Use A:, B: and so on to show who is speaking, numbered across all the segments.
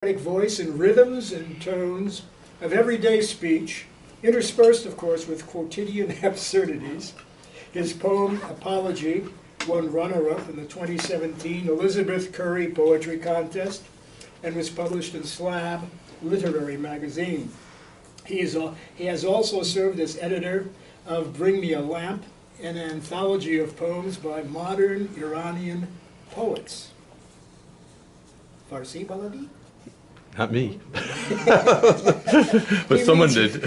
A: Voice and rhythms and tones of everyday speech, interspersed, of course, with quotidian absurdities. His poem, Apology, won runner-up in the 2017 Elizabeth Curry Poetry Contest and was published in Slab Literary Magazine. He has also served as editor of Bring Me a Lamp, an anthology of poems by modern Iranian poets. Farsi Baladi?
B: Not me. But someone did.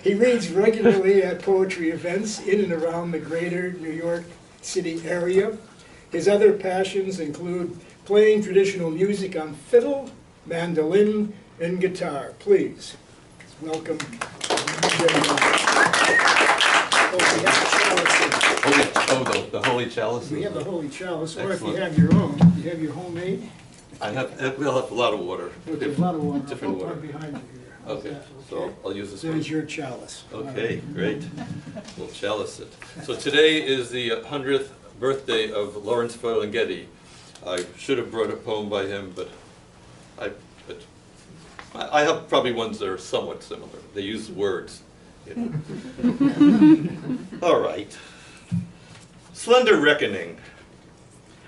A: He reads regularly at poetry events in and around the greater New York City area. His other passions include playing traditional music on fiddle, mandolin, and guitar. Please welcome.
B: The holy chalice.
A: We have the holy chalice, or
B: Excellent.
A: if you have your own, you have your homemade.
B: We'll have a lot of water.
A: Okay, a lot of water.
B: Different
A: I'll put
B: water.
A: one behind you here. How's
B: Okay,
A: that?
B: so I'll use this one.
A: There's your chalice.
B: Okay, great. We'll chalice it. So today is the 100th birthday of Lawrence Ferlinghetti. I should have brought a poem by him, but I have probably ones that are somewhat similar. They use words. You know. All right. Slender Reckoning.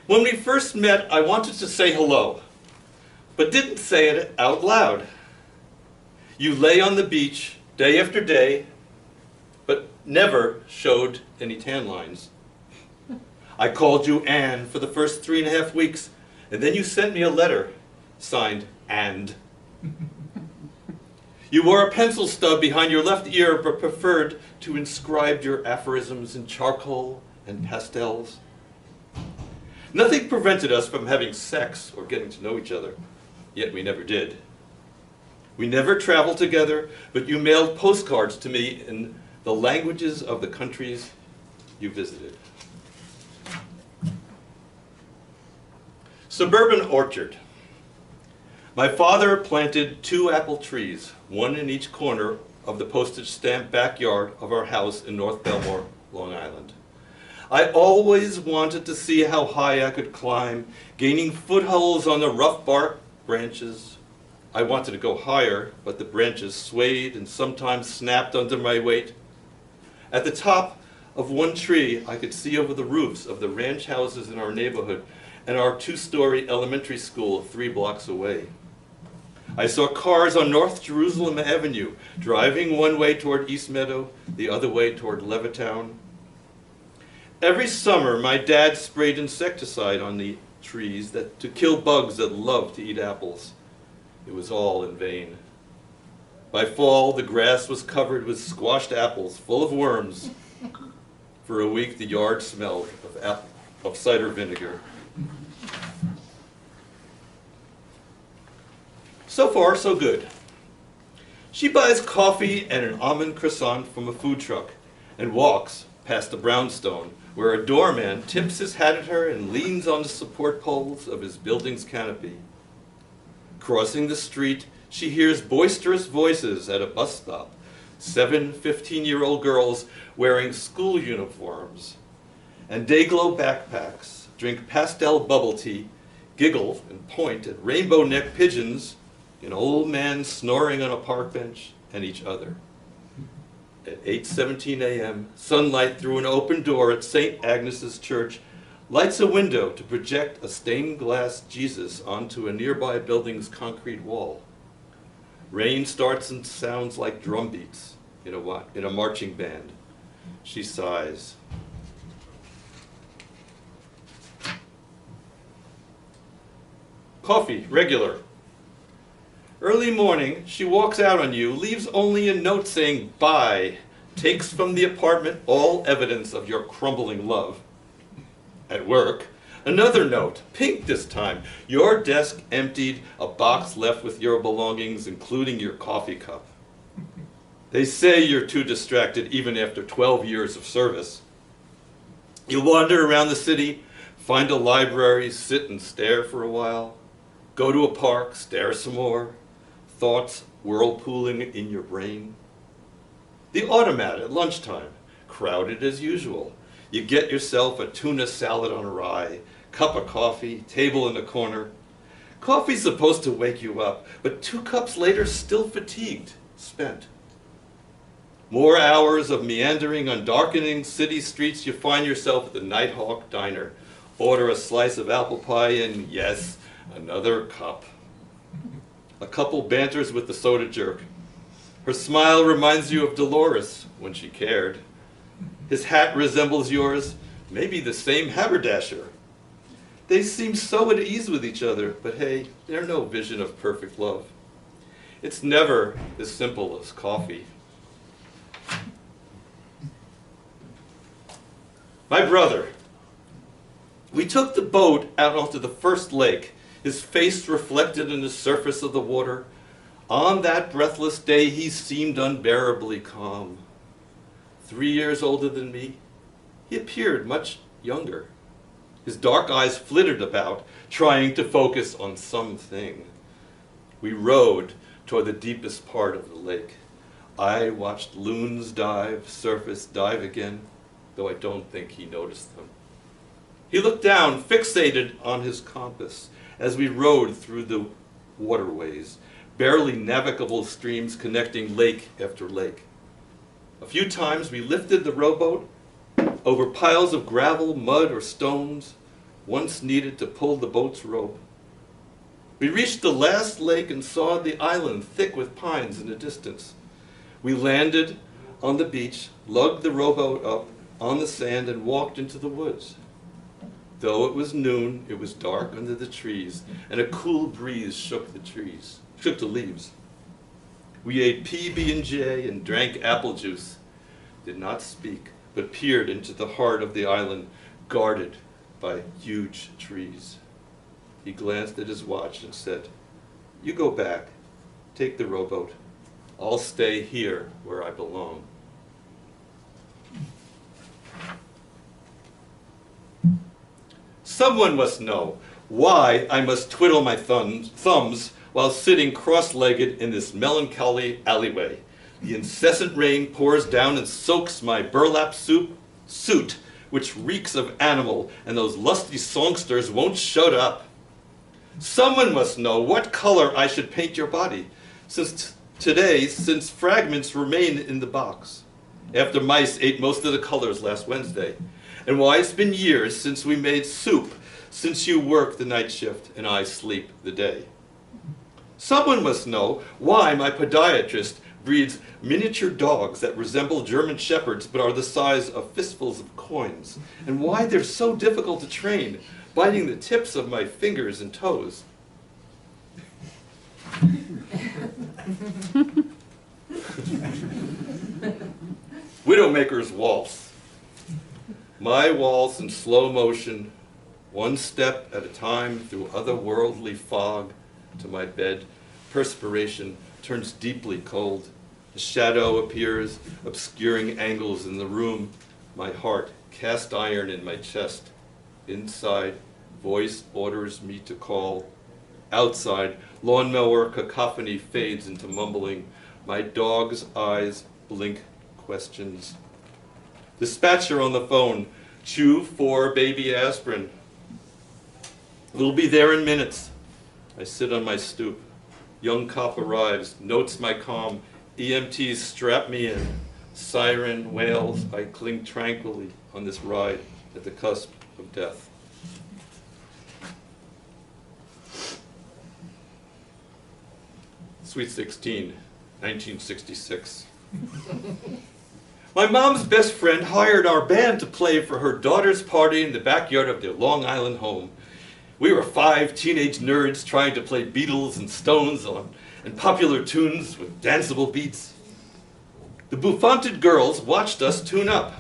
B: When we first met, I wanted to say hello, but didn't say it out loud. You lay on the beach day after day, but never showed any tan lines. I called you Anne for the first 3.5 weeks, and then you sent me a letter signed And. You wore a pencil stub behind your left ear, but preferred to inscribe your aphorisms in charcoal and pastels. Nothing prevented us from having sex or getting to know each other, yet we never did. We never traveled together, but you mailed postcards to me in the languages of the countries you visited. Suburban Orchard. My father planted 2 apple trees, one in each corner of the postage stamp backyard of our house in North Belmore, Long Island. I always wanted to see how high I could climb, gaining footholds on the rough bark branches. I wanted to go higher, but the branches swayed and sometimes snapped under my weight. At the top of one tree, I could see over the roofs of the ranch houses in our neighborhood and our 2-story elementary school 3 blocks away. I saw cars on North Jerusalem Avenue, driving one way toward East Meadow, the other way toward Levittown. Every summer, my dad sprayed insecticide on the trees to kill bugs that loved to eat apples. It was all in vain. By fall, the grass was covered with squashed apples full of worms. For a week, the yard smelled of cider vinegar. So far, so good. She buys coffee and an almond croissant from a food truck and walks past the brownstone, where a doorman tips his hat at her and leans on the support poles of his building's canopy. Crossing the street, she hears boisterous voices at a bus stop, 7 15-year-old girls wearing school uniforms and day-glow backpacks, drink pastel bubble tea, giggle and point at rainbow-necked pigeons, an old man snoring on a park bench, and each other. At 8:17 a.m., sunlight through an open door at St. Agnes's Church lights a window to project a stained glass Jesus onto a nearby building's concrete wall. Rain starts and sounds like drum beats in a marching band. She sighs. Coffee, regular. Early morning, she walks out on you, leaves only a note saying bye, takes from the apartment all evidence of your crumbling love. At work, another note, pink this time. Your desk emptied, a box left with your belongings, including your coffee cup. They say you're too distracted even after 12 years of service. You wander around the city, find a library, sit and stare for a while, go to a park, stare some more. Thoughts whirlpooling in your brain. The automat at lunchtime, crowded as usual. You get yourself a tuna salad on rye, cup of coffee, table in the corner. Coffee's supposed to wake you up, but 2 cups later, still fatigued, spent. More hours of meandering on darkening city streets, you find yourself at the Nighthawk Diner. Order a slice of apple pie and, yes, another cup. A couple banters with the soda jerk. Her smile reminds you of Dolores when she cared. His hat resembles yours, maybe the same haberdasher. They seem so at ease with each other, but hey, they're no vision of perfect love. It's never as simple as coffee. My brother. We took the boat out onto the first lake, his face reflected in the surface of the water. On that breathless day, he seemed unbearably calm. 3 years older than me, he appeared much younger. His dark eyes flitted about, trying to focus on something. We rowed toward the deepest part of the lake. I watched loons dive, surface, dive again, though I don't think he noticed them. He looked down, fixated on his compass, as we rowed through the waterways, barely navigable streams connecting lake after lake. A few times we lifted the rowboat over piles of gravel, mud, or stones, once needed to pull the boat's rope. We reached the last lake and saw the island thick with pines in the distance. We landed on the beach, lugged the rowboat up on the sand, and walked into the woods. Though it was noon, it was dark under the trees, and a cool breeze shook the leaves. We ate PB&J and drank apple juice, did not speak, but peered into the heart of the island, guarded by huge trees. He glanced at his watch and said, "You go back, take the rowboat. I'll stay here where I belong." Someone must know why I must twiddle my thumbs while sitting cross-legged in this melancholy alleyway. The incessant rain pours down and soaks my burlap suit, which reeks of animal, and those lusty songsters won't shut up. Someone must know what color I should paint your body, since fragments remain in the box, after mice ate most of the colors last Wednesday. And why it's been years since we made soup, since you work the night shift and I sleep the day. Someone must know why my podiatrist breeds miniature dogs that resemble German shepherds but are the size of fistfuls of coins, and why they're so difficult to train, biting the tips of my fingers and toes. Widowmaker's waltz. My waltz in slow motion, one step at a time through otherworldly fog to my bed. Perspiration turns deeply cold. A shadow appears, obscuring angles in the room. My heart, cast iron in my chest. Inside, voice orders me to call. Outside, lawnmower cacophony fades into mumbling. My dog's eyes blink questions. Dispatcher on the phone, chew 4 baby aspirin. We'll be there in minutes. I sit on my stoop. Young cop arrives, notes my calm. EMTs strap me in. Siren wails, I cling tranquilly on this ride at the cusp of death. Sweet 16, 1966. My mom's best friend hired our band to play for her daughter's party in the backyard of their Long Island home. We were 5 teenage nerds trying to play Beatles and Stones and popular tunes with danceable beats. The bouffanted girls watched us tune up.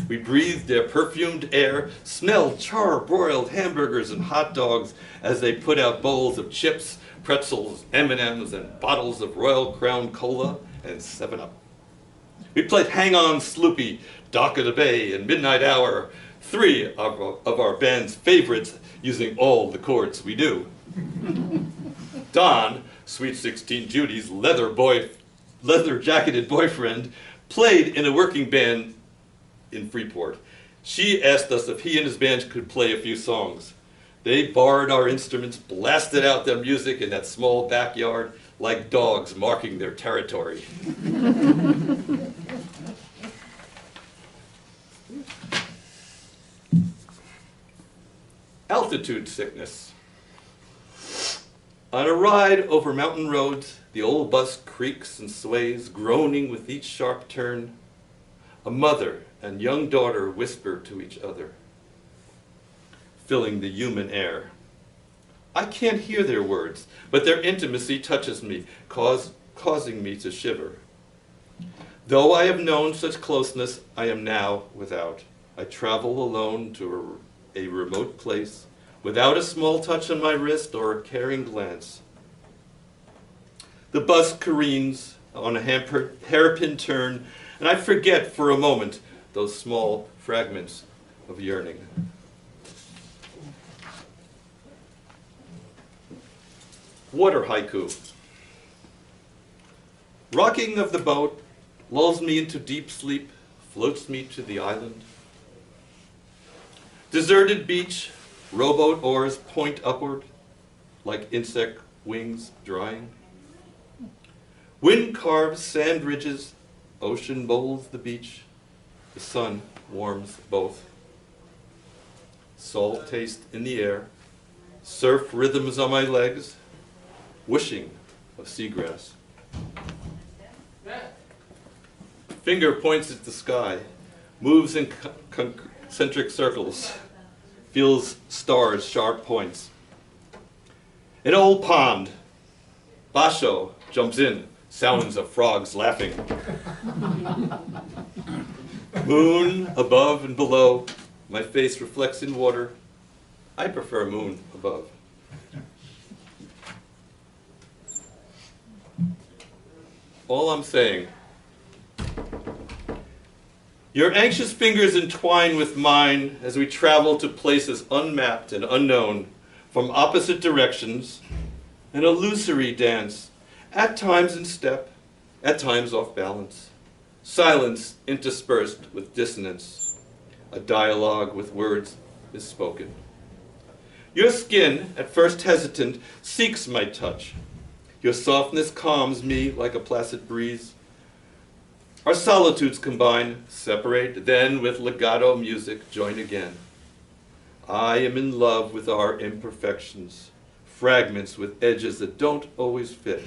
B: We breathed their perfumed air, smelled char-broiled hamburgers and hot dogs as they put out bowls of chips, pretzels, M&Ms, and bottles of Royal Crown Cola and 7-Up. We played Hang On Sloopy, Dock of the Bay, and Midnight Hour, 3 of our band's favorites, using all the chords we do. Don, Sweet 16 Judy's leather-jacketed boyfriend, played in a working band in Freeport. She asked us if he and his band could play a few songs. They barred our instruments, blasted out their music in that small backyard like dogs marking their territory. Altitude sickness. On a ride over mountain roads, the old bus creaks and sways, groaning with each sharp turn. A mother and young daughter whisper to each other, filling the human air. I can't hear their words, but their intimacy touches me, causing me to shiver. Though I have known such closeness, I am now without. I travel alone to a remote place, without a small touch on my wrist or a caring glance. The bus careens on a hairpin turn, and I forget for a moment those small fragments of yearning. Water haiku. Rocking of the boat lulls me into deep sleep, floats me to the island. Deserted beach, rowboat oars point upward like insect wings drying. Wind carves sand ridges, ocean bowls the beach. The sun warms both. Salt taste in the air, surf rhythms on my legs, whooshing of seagrass. Finger points at the sky, moves in concentric circles, feels stars' sharp points. An old pond, Basho jumps in, sounds of frogs laughing. Moon above and below, my face reflects in water. I prefer moon above. All I'm saying, your anxious fingers entwine with mine as we travel to places unmapped and unknown, from opposite directions, an illusory dance, at times in step, at times off balance, silence interspersed with dissonance, a dialogue with words is spoken. Your skin, at first hesitant, seeks my touch. Your softness calms me like a placid breeze. Our solitudes combine, separate, then with legato music join again. I am in love with our imperfections, fragments with edges that don't always fit.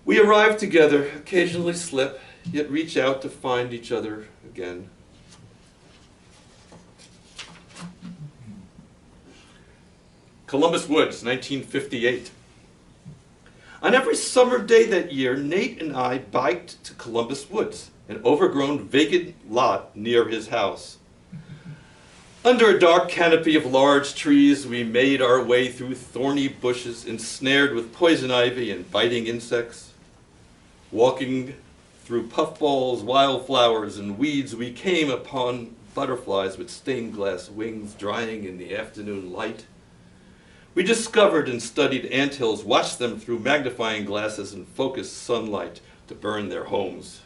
B: We arrive together, occasionally slip, yet reach out to find each other again. Columbus Woods, 1958. On every summer day that year, Nate and I biked to Columbus Woods, an overgrown vacant lot near his house. Under a dark canopy of large trees, we made our way through thorny bushes ensnared with poison ivy and biting insects. Walking through puffballs, wildflowers, and weeds, we came upon butterflies with stained glass wings drying in the afternoon light. We discovered and studied anthills, watched them through magnifying glasses and focused sunlight to burn their homes.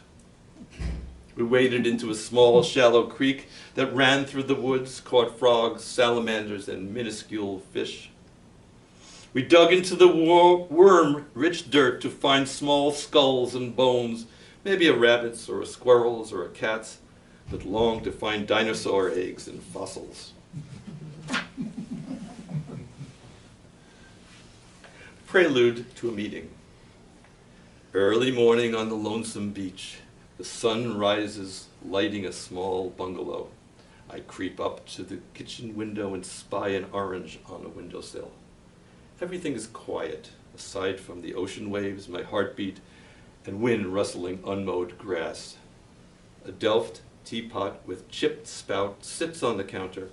B: We waded into a small, shallow creek that ran through the woods, caught frogs, salamanders, and minuscule fish. We dug into the worm-rich dirt to find small skulls and bones, maybe a rabbit's or a squirrel's or a cat's, that longed to find dinosaur eggs and fossils. Prelude to a meeting. Early morning on the lonesome beach. The sun rises, lighting a small bungalow. I creep up to the kitchen window and spy an orange on a windowsill. Everything is quiet, aside from the ocean waves, my heartbeat, and wind rustling unmowed grass. A Delft teapot with chipped spout sits on the counter.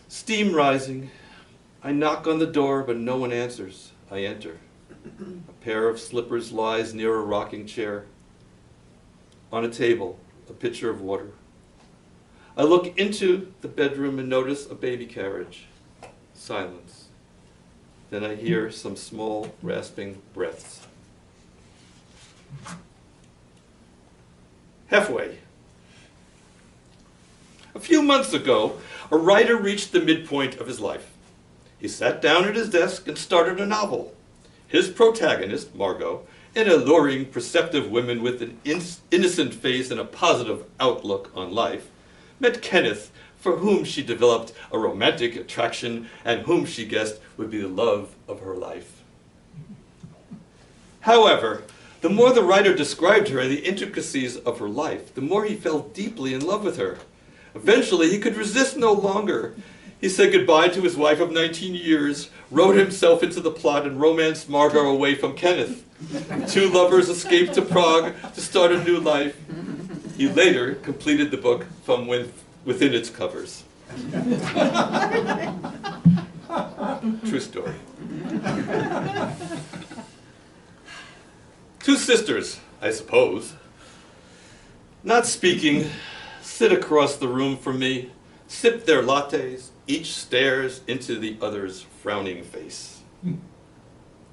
B: Steam rising. I knock on the door, but no one answers. I enter. A pair of slippers lies near a rocking chair. On a table, a pitcher of water. I look into the bedroom and notice a baby carriage. Silence. Then I hear some small, rasping breaths. Halfway. A few months ago, a writer reached the midpoint of his life. He sat down at his desk and started a novel. His protagonist, Margot, an alluring, perceptive woman with an innocent face and a positive outlook on life, met Kenneth, for whom she developed a romantic attraction and whom she guessed would be the love of her life. However, the more the writer described her and the intricacies of her life, the more he fell deeply in love with her. Eventually, he could resist no longer. He said goodbye to his wife of 19 years, wrote himself into the plot, and romanced Margot away from Kenneth. Two lovers escaped to Prague to start a new life. He later completed the book from within its covers. True story. Two sisters, I suppose, not speaking, sit across the room from me, sip their lattes, each stares into the other's frowning face.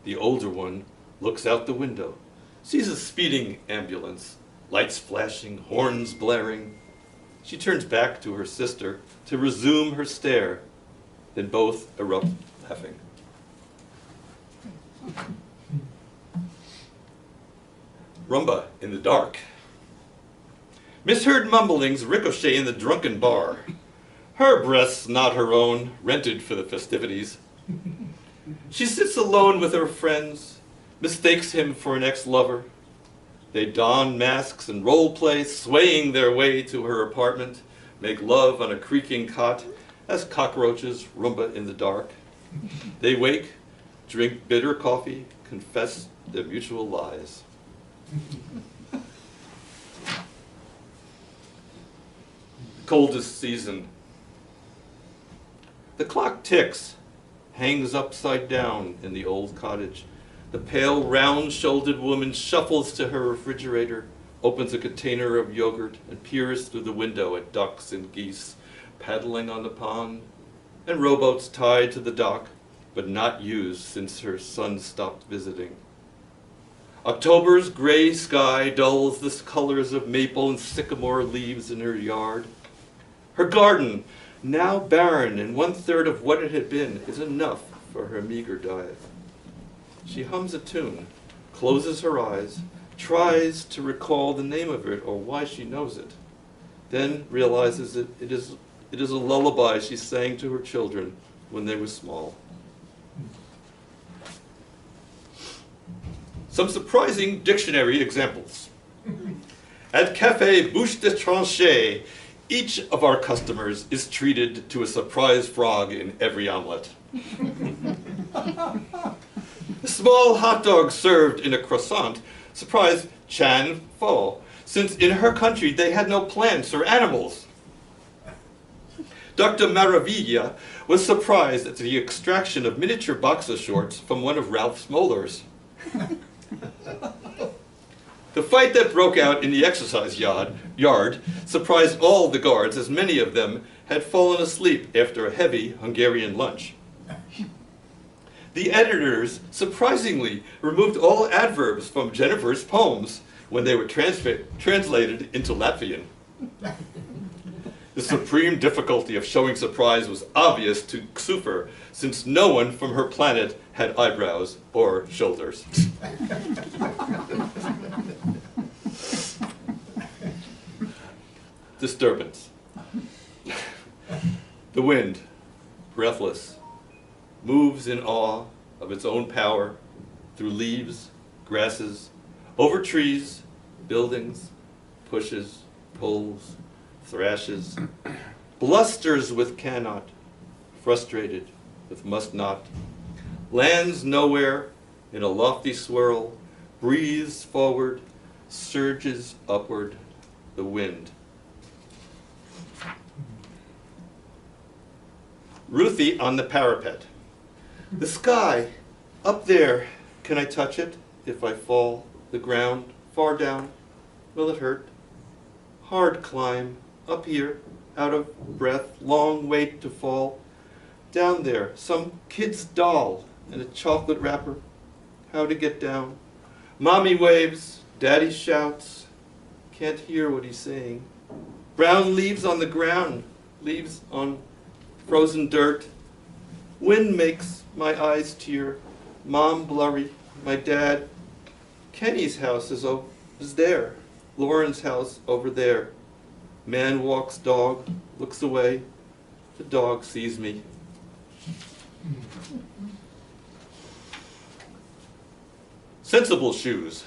B: The older one looks out the window, sees a speeding ambulance, lights flashing, horns blaring. She turns back to her sister to resume her stare, then both erupt laughing. Rumba in the dark. Misheard mumblings ricochet in the drunken bar. Her breath's not her own, rented for the festivities. She sits alone with her friends, mistakes him for an ex-lover. They don masks and role-play, swaying their way to her apartment, make love on a creaking cot as cockroaches rumba in the dark. They wake, drink bitter coffee, confess their mutual lies. Coldest season. The clock ticks, hangs upside down in the old cottage. The pale, round-shouldered woman shuffles to her refrigerator, opens a container of yogurt, and peers through the window at ducks and geese paddling on the pond, and rowboats tied to the dock, but not used since her son stopped visiting. October's gray sky dulls the colors of maple and sycamore leaves in her yard. Her garden, now barren and 1/3 of what it had been, is enough for her meager diet. She hums a tune, closes her eyes, tries to recall the name of it or why she knows it, then realizes that it is a lullaby she sang to her children when they were small. Some surprising dictionary examples. At Café Bouche de Tranchée, each of our customers is treated to a surprise frog in every omelet. A small hot dog served in a croissant surprised Chan Fo, since in her country they had no plants or animals. Dr. Maravilla was surprised at the extraction of miniature boxer shorts from one of Ralph's molars. The fight that broke out in the exercise yard surprised all the guards, as many of them had fallen asleep after a heavy Hungarian lunch. The editors surprisingly removed all adverbs from Jennifer's poems when they were translated into Latvian. The supreme difficulty of showing surprise was obvious to Xufer, since no one from her planet had eyebrows or shoulders. Disturbance. The wind, breathless, moves in awe of its own power through leaves, grasses, over trees, buildings, pushes, pulls, thrashes, blusters with cannot, frustrated with must not, lands nowhere in a lofty swirl, breathes forward, surges upward, the wind. Ruthie on the parapet. The sky, up there, can I touch it? If I fall, the ground, far down, will it hurt? Hard climb, up here, out of breath, long wait to fall. Down there, some kid's doll and a chocolate wrapper. How to get down? Mommy waves, daddy shouts. Can't hear what he's saying. Brown leaves on the ground, leaves on frozen dirt. Wind makes my eyes tear. Mom blurry. My dad. Kenny's house is there. Lauren's house over there. Man walks dog, looks away. The dog sees me. Sensible shoes.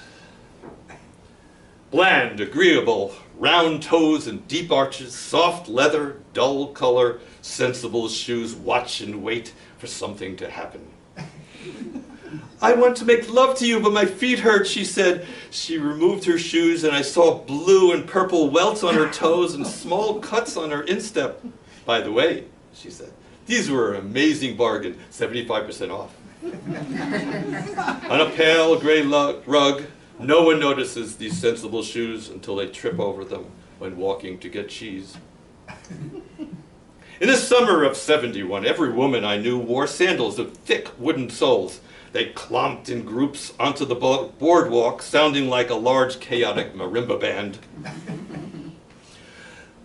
B: Bland, agreeable, round toes and deep arches, soft leather, dull color, sensible shoes watch and wait for something to happen. I want to make love to you, but my feet hurt, she said. She removed her shoes, and I saw blue and purple welts on her toes and small cuts on her instep. By the way, she said, these were an amazing bargain, 75% off. On a pale gray rug, no one notices these sensible shoes until they trip over them when walking to get cheese. In the summer of '71, every woman I knew wore sandals of thick wooden soles. They clomped in groups onto the boardwalk, sounding like a large chaotic marimba band.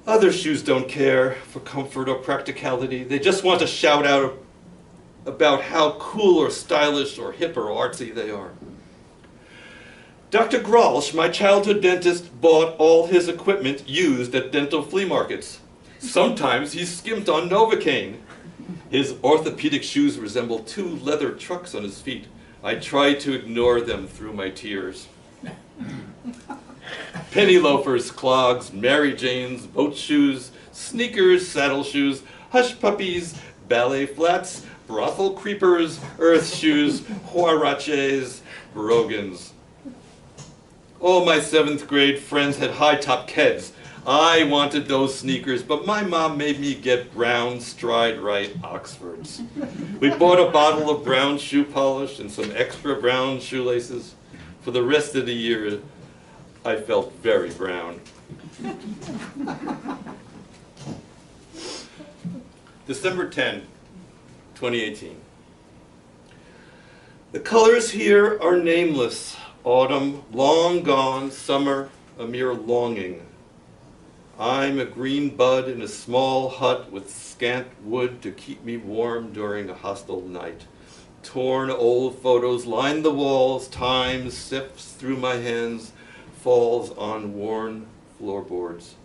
B: Other shoes don't care for comfort or practicality. They just want to shout out about how cool or stylish or hip or artsy they are. Dr. Grolsch, my childhood dentist, bought all his equipment used at dental flea markets. Sometimes he skimped on Novocaine. His orthopedic shoes resemble two leather trucks on his feet. I tried to ignore them through my tears. Penny loafers, clogs, Mary Janes, boat shoes, sneakers, saddle shoes, hush puppies, ballet flats, brothel creepers, earth shoes, huaraches, brogans. All my 7th grade friends had high-top Keds. I wanted those sneakers, but my mom made me get brown stride-right Oxfords. We bought a bottle of brown shoe polish and some extra brown shoelaces. For the rest of the year, I felt very brown. December 10, 2018. The colors here are nameless. Autumn, long gone. Summer, a mere longing. I'm a green bud in a small hut with scant wood to keep me warm during a hostile night. Torn old photos line the walls. Time sifts through my hands, falls on worn floorboards.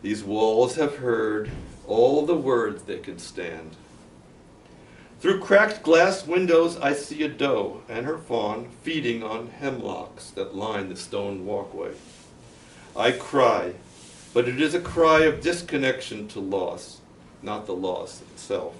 B: These walls have heard all the words they could stand. Through cracked glass windows, I see a doe and her fawn feeding on hemlocks that line the stone walkway. I cry, but it is a cry of disconnection to loss, not the loss itself.